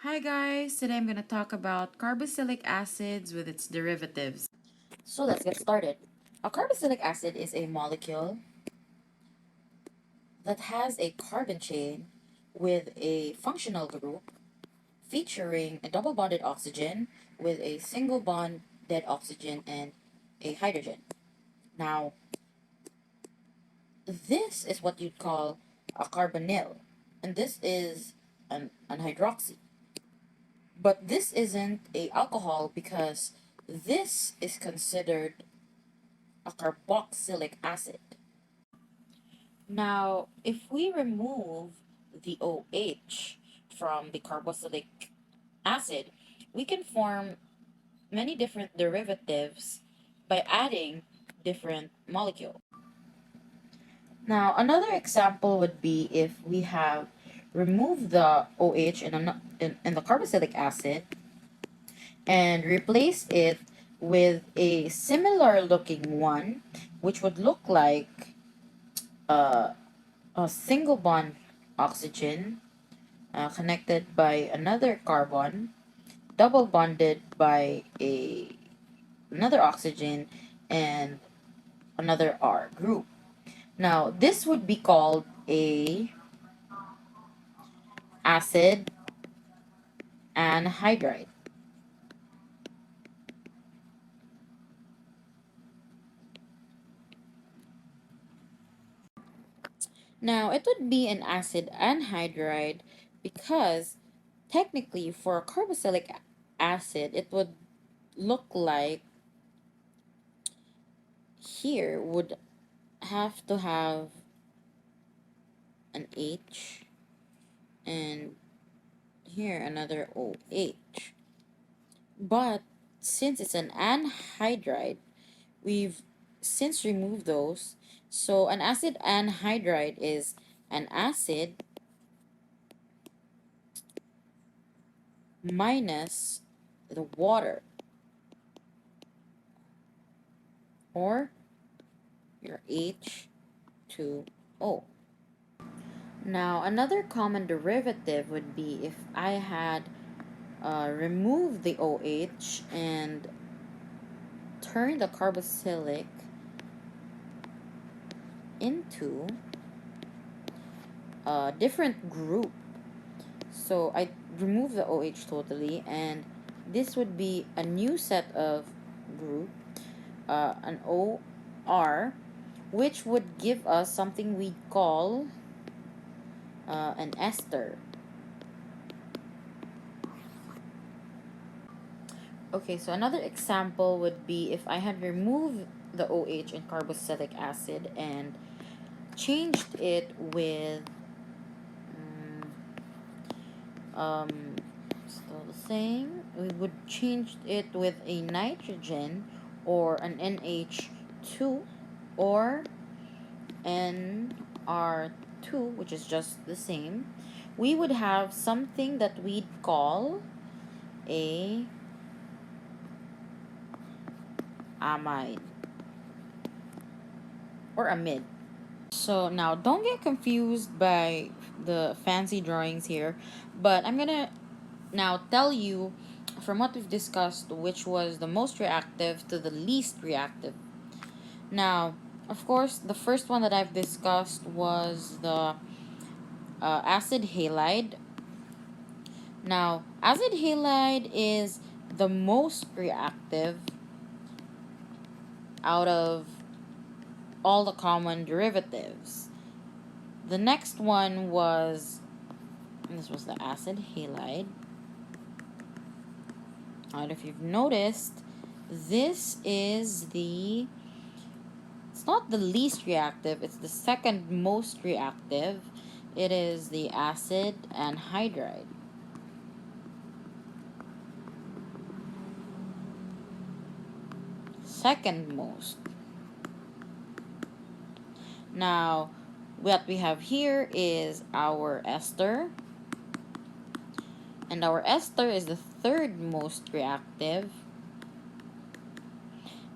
Hi guys, today I'm going to talk about carboxylic acids with its derivatives. So let's get started. A carboxylic acid is a molecule that has a carbon chain with a functional group featuring a double bonded oxygen with a single bonded oxygen and a hydrogen. Now, this is what you'd call a carbonyl, and this is an hydroxy. But this isn't a alcohol because this is considered a carboxylic acid. Now, if we remove the OH from the carboxylic acid, we can form many different derivatives by adding different molecules. Now, another example would be if we have removed the OH in the carboxylic acid and replace it with a similar looking one, which would look like uh, a single bond oxygen connected by another carbon, double bonded by another oxygen and another R group. Now, this would be called a acid anhydride. Now, it would be an acid anhydride because technically for a carboxylic acid, it would look like here would have to have an H and here another OH. But since it's an anhydride, we've since removed those. So an acid anhydride is an acid minus the water or your H2O. Now another common derivative would be if I had removed the OH and turned the carboxylic into a different group. So I remove the OH totally, and this would be a new set of group, an OR, which would give us something we call an ester. Okay, so another example would be if I had removed the OH in carboxylic acid and changed it with um, still the same. We would change it with a nitrogen or an NH2 or NR2, which is just the same. We would have something that we'd call a amide or amide. So now don't get confused by the fancy drawings here, but I'm gonna now tell you from what we've discussed which was the most reactive to the least reactive. Now, of course, the first one that I've discussed was the acid halide. Now, acid halide is the most reactive out of all the common derivatives. The next one was, this was the acid halide. And if you've noticed, this is it's not the least reactive, it's the second most reactive. It is the acid anhydride. Second most. Now, what we have here is our ester. And our ester is the third most reactive.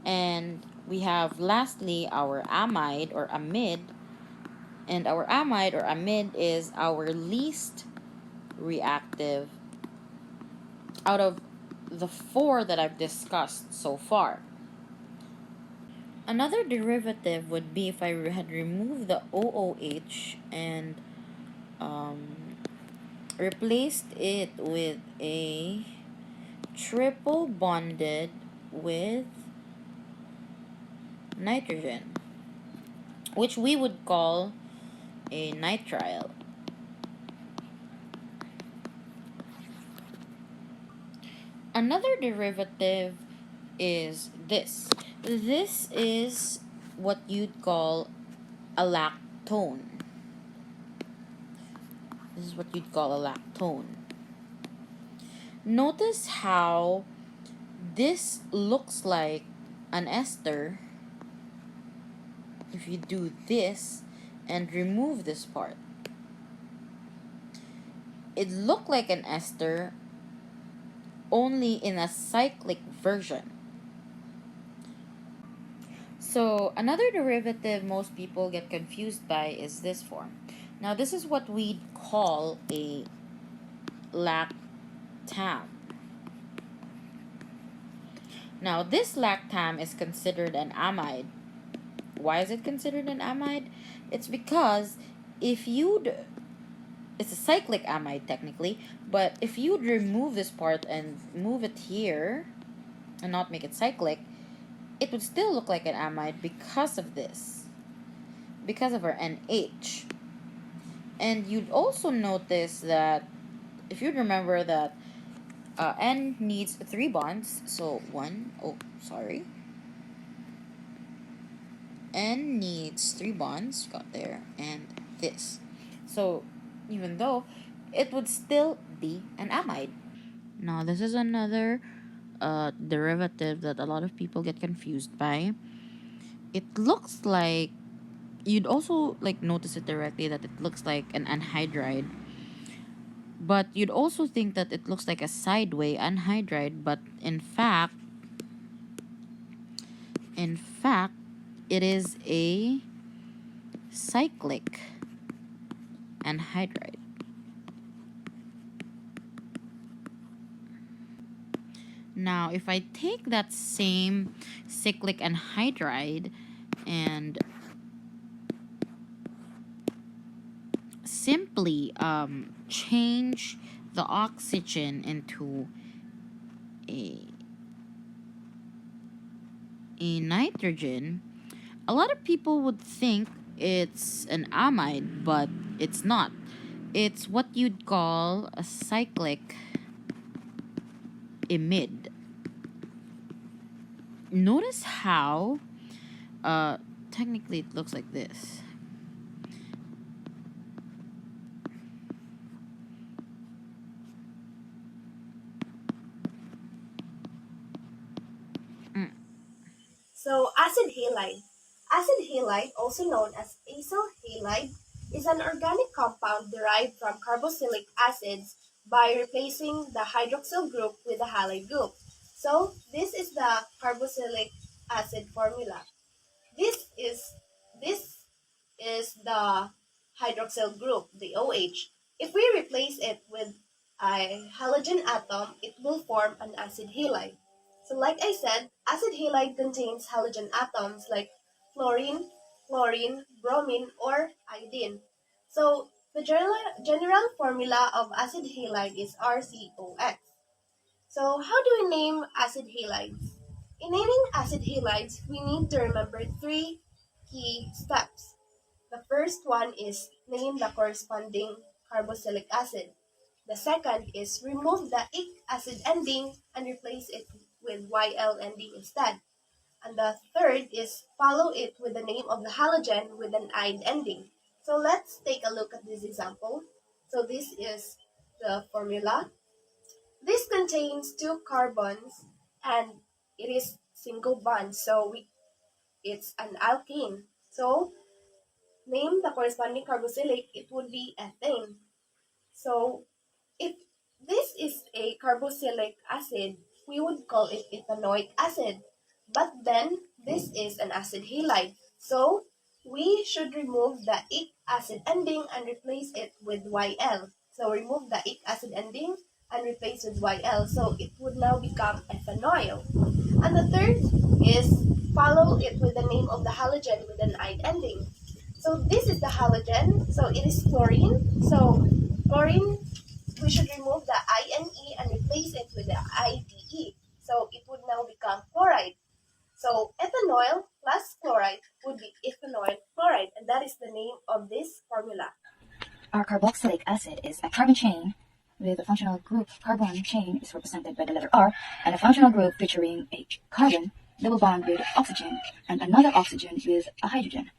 And we have lastly our amide or amide. And our amide or amide is our least reactive out of the four that I've discussed so far. Another derivative would be if I had removed the OOH and um, replaced it with a triple bonded with nitrogen, which we would call a nitrile. Another derivative is this. This is what you'd call a lactone. This is what you'd call a lactone. Notice how this looks like an ester if you do this and remove this part. It looked like an ester only in a cyclic version. So another derivative most people get confused by is this form. Now this is what we call a lactam. Now this lactam is considered an amide. Why is it considered an amide? It's because if you'd it's a cyclic amide technically, but if you'd remove this part and move it here and not make it cyclic, it would still look like an amide because of this, because of our NH. And you'd also notice that if you'd remember that N needs 3 bonds, so N needs 3 bonds, got there, and this. So even though it would still be an amide. Now this is another derivative that a lot of people get confused by. It looks like you'd also like notice it directly that it looks like an anhydride, but you'd also think that it looks like a sideway anhydride, but in fact it is a cyclic anhydride. Now if I take that same cyclic anhydride and simply change the oxygen into a nitrogen, a lot of people would think it's an amide, but it's not. It's what you'd call a cyclic imide. Notice how technically it looks like this. Mm. So, acid halide. Acid halide, also known as acyl halide, is an organic compound derived from carboxylic acids by replacing the hydroxyl group with the halide group. So, this is the carboxylic acid formula. This is this is the hydroxyl group, the OH. If we replace it with a halogen atom, it will form an acid halide. So like I said, acid halide contains halogen atoms like fluorine, chlorine, bromine, or iodine. So the general formula of acid halide is RCOX. So how do we name acid halides? In naming acid halides, we need to remember three key steps. The first one is name the corresponding carboxylic acid. The second is remove the ic acid ending and replace it with YL ending instead. And the third is follow it with the name of the halogen with an ide ending. So let's take a look at this example. So this is the formula. This contains two carbons and it is single bond, so it's an alkane. So name the corresponding carboxylic, it would be ethane. So if this is a carboxylic acid, we would call it ethanoic acid. But then this is an acid halide. So we should remove the ic acid ending and replace it with YL. So remove the ic acid ending and replace with YL. So it would now become ethanoyl. And the third is follow it with the name of the halogen with an "ide" ending. So this is the halogen. So it is chlorine. So chlorine, we should remove the INE and replace it with the IDE. So it would now become chloride. So ethanol plus chloride would be ethanoyl chloride, and that is the name of this formula. Our carboxylic acid is a carbon chain with a functional group. Carbon chain is represented by the letter R, and a functional group featuring a carbon double bond with oxygen and another oxygen with a hydrogen.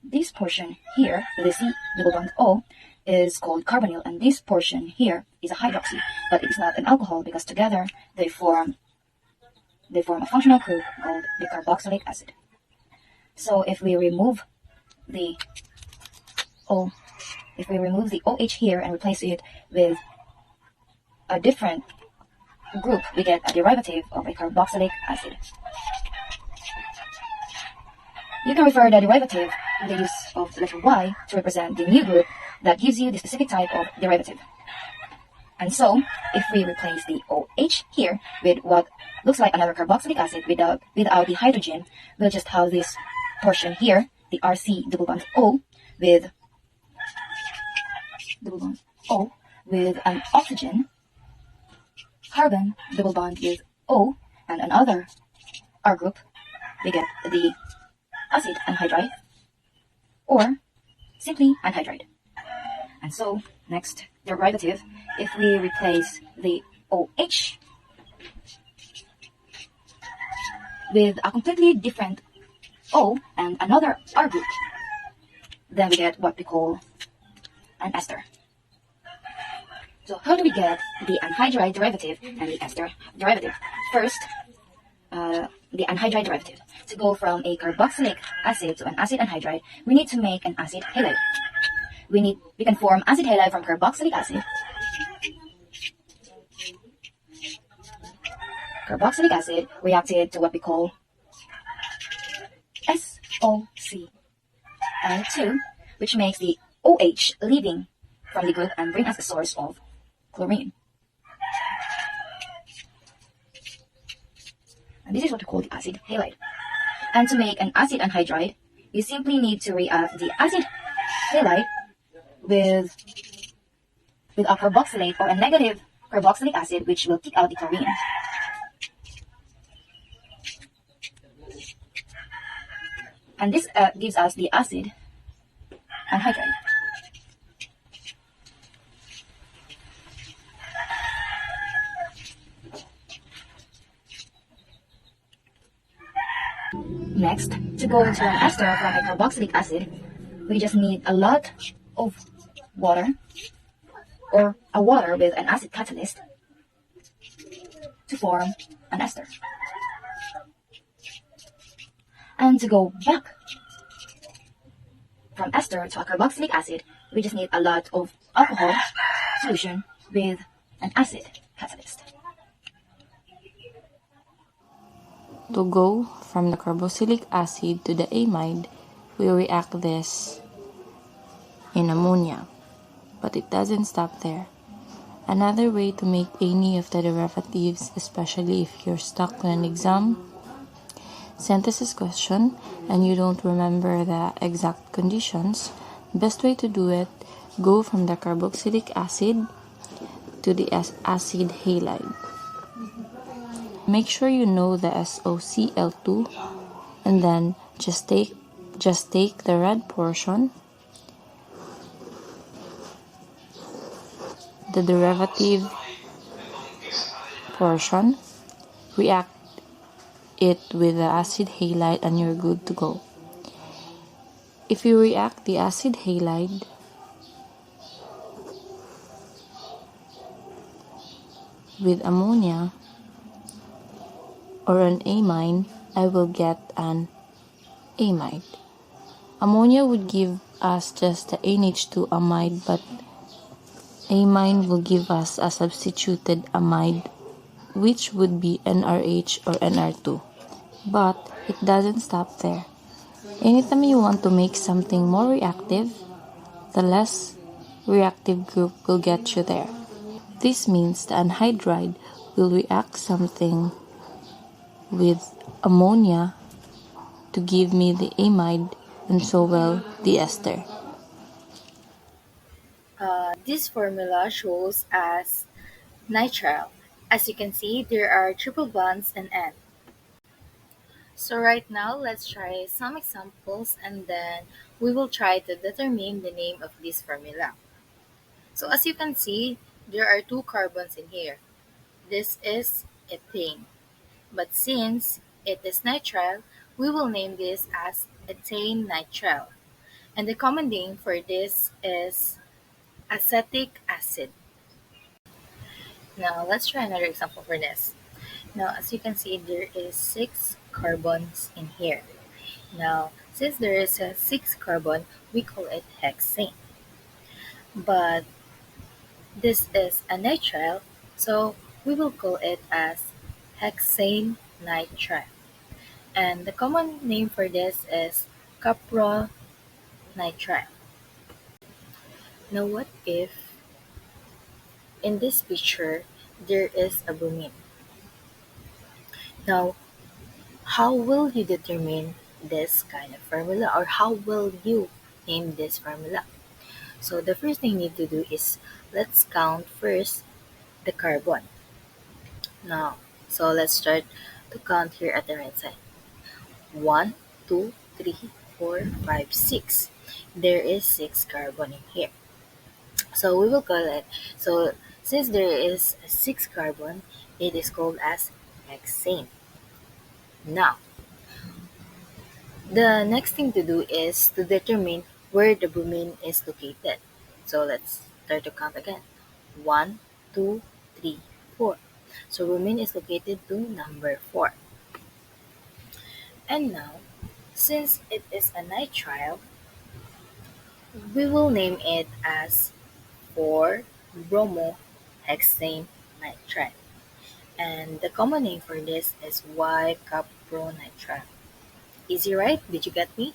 This portion here, the C double bond O, is called carbonyl, and this portion here is a hydroxy, but it is not an alcohol because together they form a functional group called the carboxylic acid. So if we remove the OH here and replace it with a different group, we get a derivative of a carboxylic acid. You can refer the derivative with the use of the letter Y to represent the new group that gives you the specific type of derivative. And so, if we replace the OH here with what looks like another carboxylic acid without the hydrogen, we'll just have this portion here, the RC double bond O with an oxygen, carbon double bond with O, and another R group. We get the acid anhydride, or simply anhydride. And so, next derivative, if we replace the OH with a completely different O and another R group, then we get what we call an ester. So how do we get the anhydride derivative and the ester derivative? First, the anhydride derivative. To go from a carboxylic acid to an acid anhydride, we need to make an acid halide. We can form acid halide from carboxylic acid. Carboxylic acid reacted to what we call SOCl2, which makes the OH leaving from the group and bring us a source of chlorine. And this is what we call the acid halide. And to make an acid anhydride, you simply need to react the acid halide with a carboxylate or a negative carboxylic acid, which will kick out the chlorine. And this gives us the acid anhydride. Next, to go into an ester from a carboxylic acid, we just need a lot of water, or a water with an acid catalyst, to form an ester. And to go back from ester to a carboxylic acid, we just need a lot of alcohol solution with an acid catalyst. To go from the carboxylic acid to the amide, we react this in ammonia, but it doesn't stop there. Another way to make any of the derivatives, especially if you're stuck on an exam synthesis question and you don't remember the exact conditions, best way to do it, go from the carboxylic acid to the acid halide. Make sure you know the SOCl2, and then just take the red portion, the derivative portion, react it with the acid halide, and you're good to go. If you react the acid halide with ammonia or an amine, I will get an amide. Ammonia would give us just the NH2 amide, but amine will give us a substituted amide, which would be NRH or NR2. But it doesn't stop there. Anytime you want to make something more reactive, the less reactive group will get you there. This means the anhydride will react something with ammonia to give me the amide, and so will the ester. This formula shows as nitrile. As you can see, there are triple bonds and N. So right now, let's try some examples and then we will try to determine the name of this formula. So as you can see, there are two carbons in here. This is ethane. But since it is nitrile, we will name this as ethane nitrile. And the common name for this is acetic acid. Now let's try another example for this. Now as you can see, there is 6 carbons in here. Now since there is a 6 carbon, we call it hexane. But this is a nitrile, so we will call it as hexane nitrile. And the common name for this is capronitrile. Now what if in this picture there is a bromine? Now how will you determine this kind of formula, or how will you name this formula? So the first thing you need to do is let's count first the carbon. Now, so let's start to count here at the right side. 1, 2, 3, 4, 5, 6. There is 6 carbon in here. So we will call it, so since there is 6 carbon, it is called as hexane. Now, the next thing to do is to determine where the bromine is located. So let's start to count again. 1, 2, 3, 4. So bromine is located to number 4. And now, since it is a nitrile, we will name it as 4-bromohexane nitride. And the common name for this is Y-capronitrile. Easy, right? Did you get me?